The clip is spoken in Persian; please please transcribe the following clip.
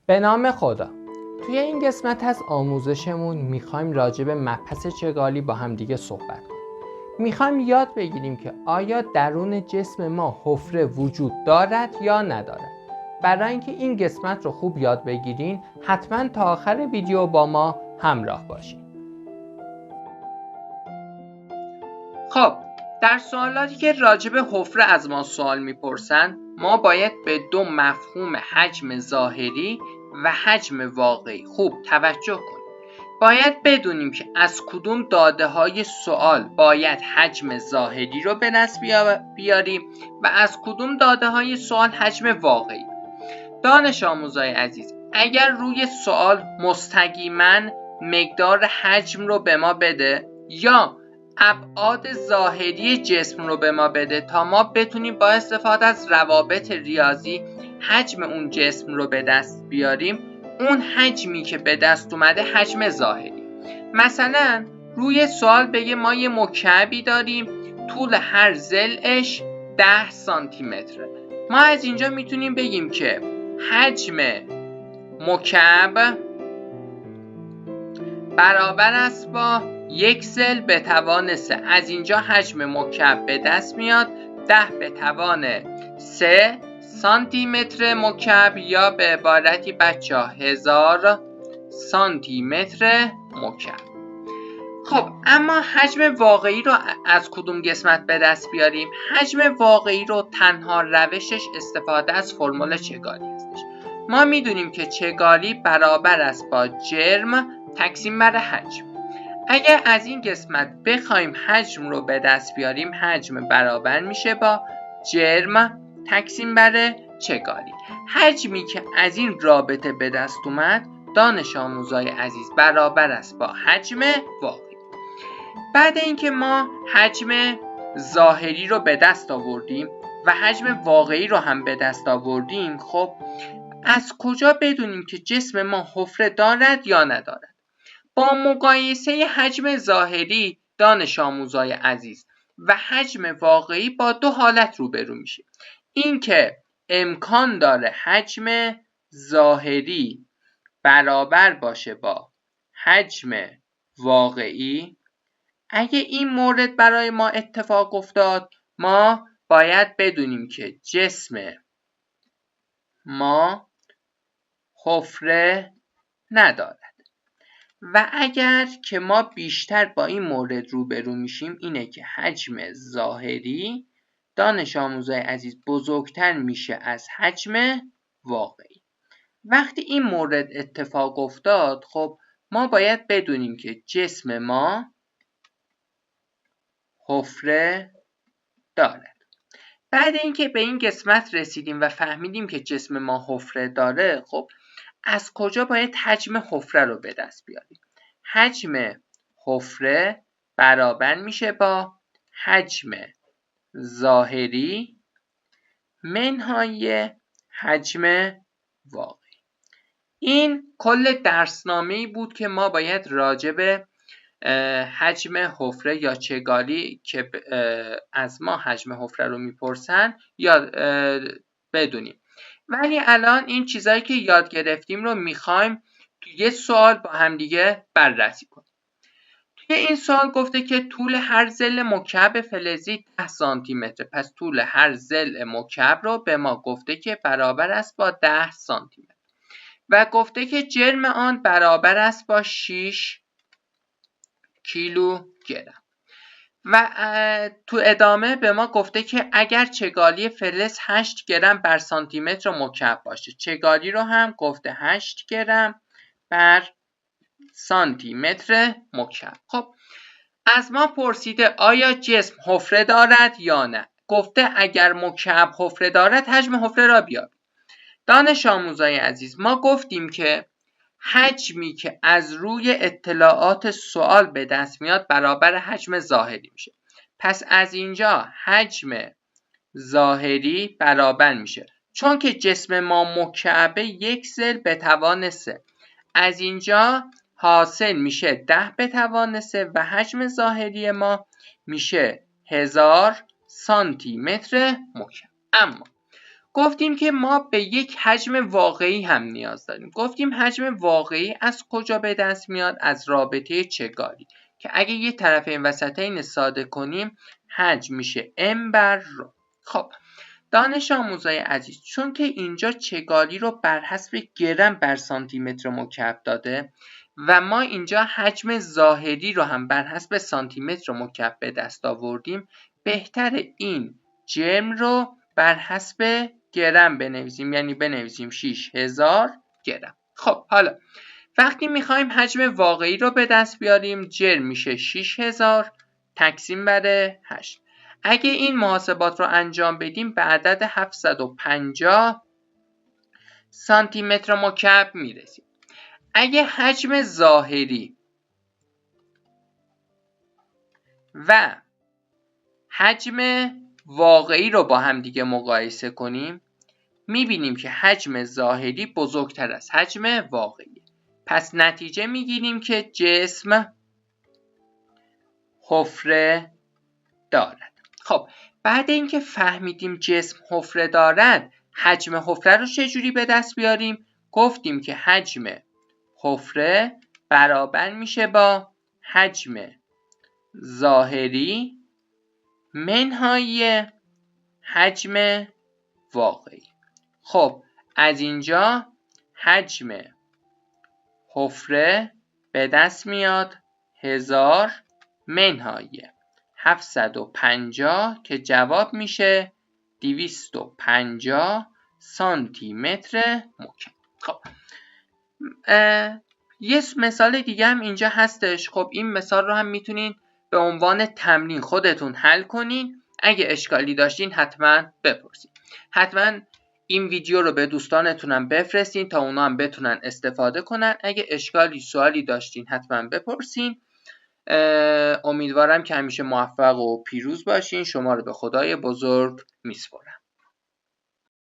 به نام خدا. توی این قسمت از آموزشمون میخوایم راجع به مبحث چگالی با هم دیگه صحبت کنیم. میخوایم یاد بگیریم که آیا درون جسم ما حفره وجود دارد یا ندارد. برای اینکه این قسمت رو خوب یاد بگیرین حتما تا آخر ویدیو با ما همراه باشین. خب در سوالاتی که راجع به حفره از ما سوال میپرسن ما باید به دو مفهوم حجم ظاهری و حجم واقعی خوب توجه کنیم. باید بدونیم که از کدوم داده های سوال باید حجم ظاهری رو به دست بیاریم و از کدوم داده های سوال حجم واقعی. دانش آموزای عزیز، اگر روی سوال مستقیما مقدار حجم رو به ما بده یا ابعاد ظاهری جسم رو به ما بده تا ما بتونیم با استفاده از روابط ریاضی حجم اون جسم رو به دست بیاریم، اون حجمی که به دست اومده حجم ظاهری. مثلا روی سوال بگه ما یه مکعبی داریم طول هر ضلعش 10 سانتی متره. ما از اینجا میتونیم بگیم که حجم مکعب برابر است با 1 ضلع به توان 3. از اینجا حجم مکعب به دست میاد 10 به توان 3 سانتی متر مکعب یا به عبارتی بچه‌ها 1000 سانتی متر مکعب. خب اما حجم واقعی رو از کدوم قسمت به دست بیاریم؟ حجم واقعی رو تنها روشش استفاده از فرمول چگالی هستش. ما میدونیم که چگالی برابر است با جرم تقسیم بر حجم. اگر از این قسمت بخوایم حجم رو به دست بیاریم، حجم برابر میشه با جرم تقسیم بر چگالی. حجمی که از این رابطه به دست اومد دانش آموزای عزیز برابر است با حجم واقعی. بعد اینکه ما حجم ظاهری رو به دست آوردیم و حجم واقعی رو هم به دست آوردیم، خب از کجا بدونیم که جسم ما حفره دارد یا ندارد؟ با مقایسه حجم ظاهری دانش آموزای عزیز و حجم واقعی با دو حالت روبرو میشیم. این که امکان داره حجم ظاهری برابر باشه با حجم واقعی. اگه این مورد برای ما اتفاق افتاد ما باید بدونیم که جسم ما حفره ندارد. و اگر که ما بیشتر با این مورد روبرو میشیم اینه که حجم ظاهری دانش آموزای عزیز بزرگتر میشه از حجم واقعی. وقتی این مورد اتفاق افتاد خب ما باید بدونیم که جسم ما حفره دارد. بعد اینکه به این قسمت رسیدیم و فهمیدیم که جسم ما حفره داره، خب از کجا باید حجم حفره رو به دست بیاریم؟ حجم حفره برابر میشه با حجم ظاهری منهای حجم واقعی. این کل درسنامه‌ای بود که ما باید راجع به حجم حفره یا چگالی که از ما حجم حفره رو میپرسن یا بدونیم. ولی الان این چیزایی که یاد گرفتیم رو میخوایم توی یه سوال با همدیگه بررسی کنیم. توی این سوال گفته که طول هر ضلع مکعب فلزی 10 سانتی متر. پس طول هر ضلع مکعب رو به ما گفته که برابر است با 10 سانتی متر و گفته که جرم آن برابر است با 6 کیلوگرم. و تو ادامه به ما گفته که اگر چگالی فلز 8 گرم بر سانتی متر مکعب باشه، چگالی رو هم گفته 8 گرم بر سانتی متر مکعب. خب از ما پرسیده آیا جسم حفره دارد یا نه. گفته اگر مکعب حفره دارد حجم حفره را بیار. دانش آموزای عزیز ما گفتیم که حجمی که از روی اطلاعات سوال به دست میاد برابر حجم ظاهری میشه. پس از اینجا حجم ظاهری برابر میشه، چون که جسم ما مکعبه 1 ضلع به توان 3. از اینجا حاصل میشه 10 به توان 3 و حجم ظاهری ما میشه 1000 سانتی متر مکعب. اما گفتیم که ما به یک حجم واقعی هم نیاز داریم. گفتیم حجم واقعی از کجا به دست میاد؟ از رابطه چگالی که اگه یه طرف این وسطین ساده کنیم حجم میشه m بر رو. خب دانش آموزای عزیز، چون که اینجا چگالی رو بر حسب گرم بر سانتی متر مکعب داده و ما اینجا حجم ظاهری رو هم بر حسب سانتی متر مکعب به دست آوردیم، بهتر این جرم رو بر حسب گرم بنویسیم، یعنی بنویسیم 6000 گرم. خب حالا وقتی میخوایم حجم واقعی رو به دست بیاریم، جرم میشه 6000 تقسیم بر 8. اگه این محاسبات رو انجام بدیم به عدد 750 سانتی متر مکعب میرسیم. اگه حجم ظاهری و حجم واقعی رو با هم دیگه مقایسه کنیم، میبینیم که حجم ظاهری بزرگتر از حجم واقعی. پس نتیجه میگیریم که جسم حفره دارد. خب بعد اینکه فهمیدیم جسم حفره دارد، حجم حفره رو چجوری به دست بیاریم؟ گفتیم که حجم حفره برابر میشه با حجم ظاهری منهای حجم واقعی. خب از اینجا حجم حفره به دست میاد 1000 منهای 750 که جواب میشه 250 سانتی متر مکعب. خب یه مثال دیگه هم اینجا هستش. خب این مثال رو هم میتونین به عنوان تمرین خودتون حل کنین. اگه اشکالی داشتین حتما بپرسین. حتما این ویدیو رو به دوستانتونم بفرستین تا اونا هم بتونن استفاده کنن. اگه اشکالی سوالی داشتین حتما بپرسین. امیدوارم که همیشه موفق و پیروز باشین. شما رو به خدای بزرگ میسپارم.